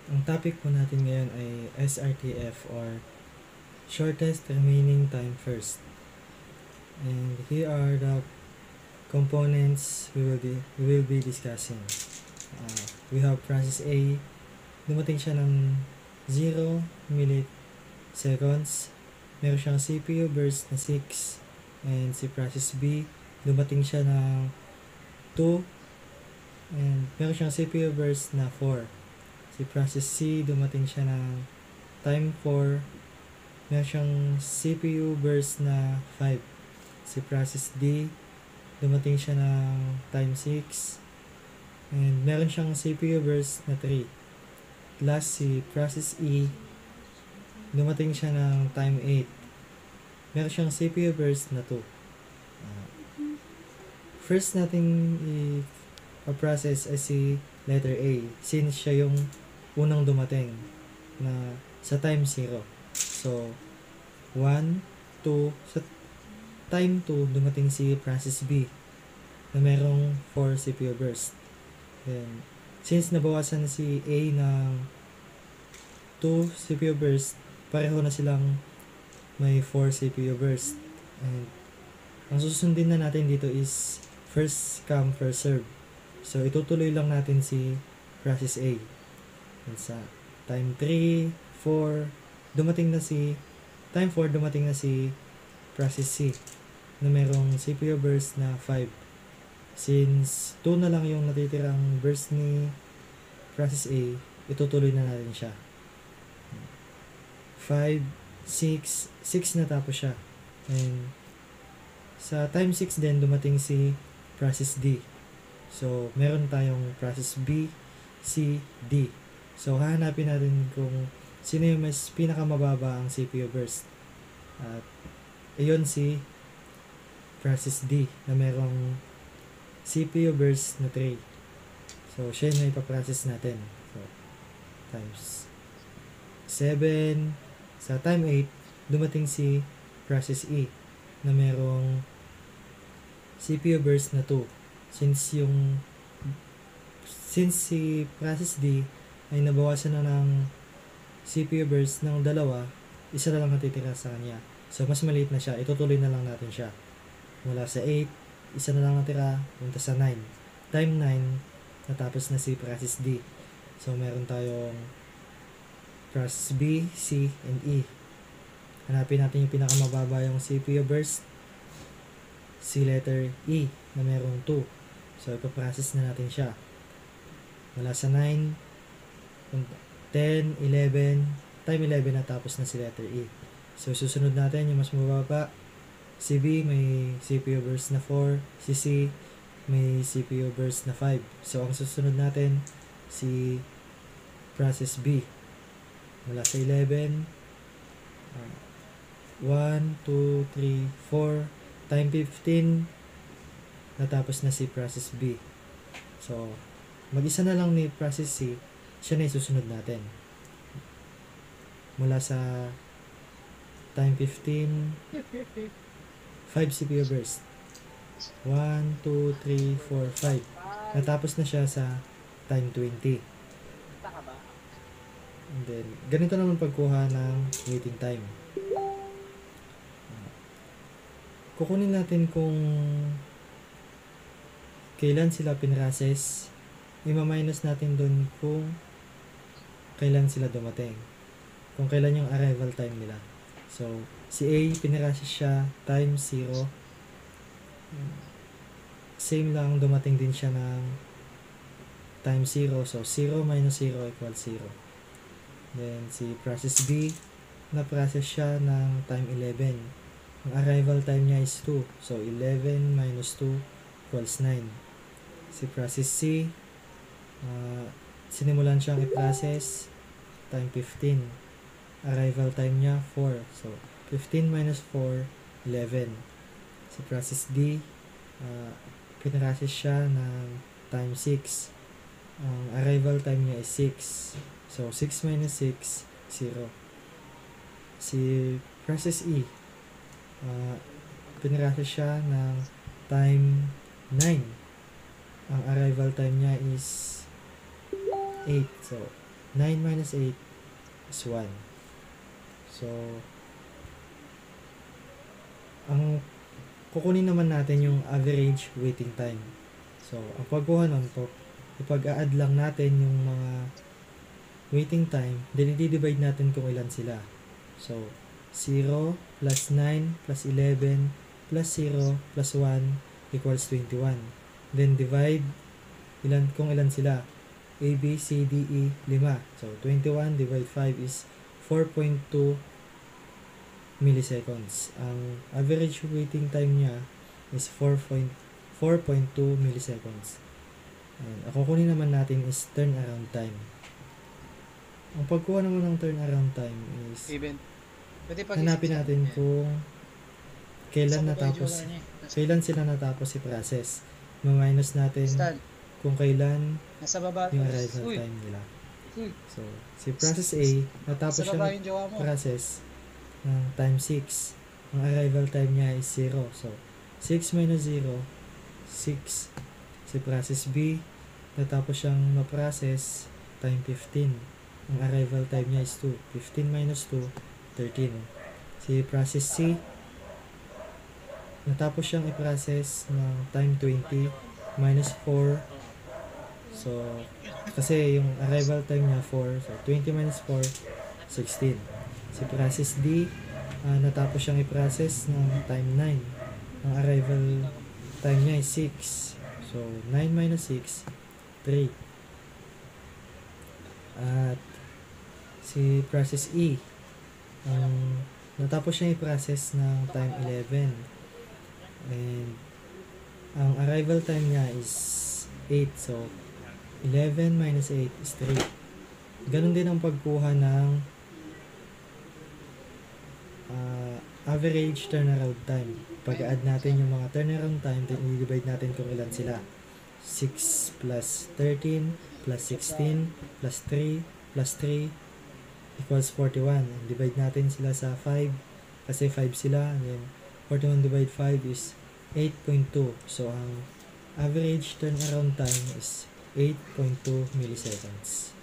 Ang topic po natin ngayon ay SRTF or Shortest Remaining Time First. And here are the components we will be discussing. We have process A, dumating siya ng 0 milliseconds. Meron siyang CPU burst na 6. And si process B, dumating siya ng 2. And meron siyang CPU burst na 4. Si process C, dumating siya ng time 4. Meron siyang CPU burst na 5. Si process D, dumating siya ng time 6. And meron siyang CPU burst na 3. Last, si process E, dumating siya ng time 8. Meron siyang CPU burst na 2. First nating i-process ay si letter A, since siya yung unang dumating na sa time 0. So, 1, 2, sa time 2, dumating si process B na merong 4 CPU burst. Then, since nabawasan si A ng 2 CPU burst, pareho na silang may 4 CPU burst. And, ang susundin na natin dito is first come, first serve. So, itutuloy lang natin si process A. And sa time 3, 4, time 4, dumating na si process C na merong CPU burst na 5. Since 2 na lang yung natitirang burst ni process A, itutuloy na natin siya. 5, 6, 6 na tapos siya. And sa time 6 din, dumating si process D. So, meron tayong process B, C, D. So, hahanapin natin kung sino yung mas pinakamababa ang CPU burst. At iyon si process D na merong CPU burst na 3. So, siya yung ipaprocess natin. So, times 7. Sa time 8, dumating si process E na merong CPU burst na 2. Since si process D ay nabawasan na ng CPU burst ng 2, isa na lang natitira sa kanya. So, mas maliit na siya. Itutuloy na lang natin siya. Mula sa 8, isa na lang natira, punta sa 9. Time 9, natapos na si process D. So, meron tayong process B, C, and E. Hanapin natin yung pinakamababa yung CPU burst. Si letter E na merong 2. So, ipaprocess na natin siya. Mula sa 9, 10, 11, time 11 natapos na si letter E. So, susunod natin yung mas mababa. Si B may CPU burst na 4. Si C may CPU burst na 5. So, ang susunod natin si process B. Mula sa 11, 1, 2, 3, 4, time 15, natapos na si process B. So, mag-isa na lang ni process C, siya na isusunod natin. Mula sa time 15, 5 CPU burst. 1, 2, 3, 4, 5. Natapos na siya sa time 20. And then, ganito naman pagkuha ng waiting time. Kukunin natin kung kailan sila pinrocess. Ima-minus natin dun kung kailan sila dumating. Kung kailan yung arrival time nila. So, si A, pinrocess siya time 0. Same lang, dumating din siya ng time 0. So, 0 minus 0 equals 0. Then, si process B, na-process siya ng time 11. Ang arrival time niya is 2. So, 11 minus 2 equals 9. Si process C, sinimulan siyang i-process time 15. Arrival time niya 4. So, 15 minus 4, 11. Si process D, pinrocess siya ng time 6. Ang arrival time niya is 6. So, 6 minus 6, 0. Si process E, pinrocess siya ng time 9. Ang arrival time niya is 8. So, 9 minus 8 is 1. So, ang kukunin naman natin yung average waiting time. So, ang pagkuha nun po, ipag-a-add lang natin yung mga waiting time, then i-divide natin kung ilan sila. So, 0 plus 9 plus 11 plus 0 plus 1 equals 21. Then divide kung ilan sila. A, B, C, D, E, 5. So, 21 divide 5 is 4.2 milliseconds. Ang average waiting time niya is 4.2 milliseconds. And ang kukunin naman natin is turnaround time. Ang pagkuha naman ng turnaround time is hanapin natin kung kailan sila natapos i-process. Ma-minus natin kung kailan yung arrival time nila. So, si process A, natapos siya process ng time 6. Ang arrival time niya is 0. So, 6 minus 0, 6. Si process B, natapos siyang ma-process time 15. Ang arrival time niya is 2. 15 minus 2, 13. Si process C, natapos siyang i-process ng time 20 minus 4. So, kasi yung arrival time niya 4. So, 20 minus 4, 16. Si process D, natapos siyang i-process ng time 9. Ang arrival time niya is 6. So, 9 minus 6, 3. At si process E, natapos siyang i-process ng time 11. And ang arrival time niya is 8. So, 11 minus 8 is 3. Ganon din ang pagkuha ng average turnaround time. Pag-add natin yung mga turnaround time, then i-divide natin kung ilan sila. 6 plus 13 plus 16 plus 3 plus 3 equals 41. And divide natin sila sa 5 kasi 5 sila. And then 41 divide 5 is 8.2. So, ang average turnaround time is 8.2 milliseconds.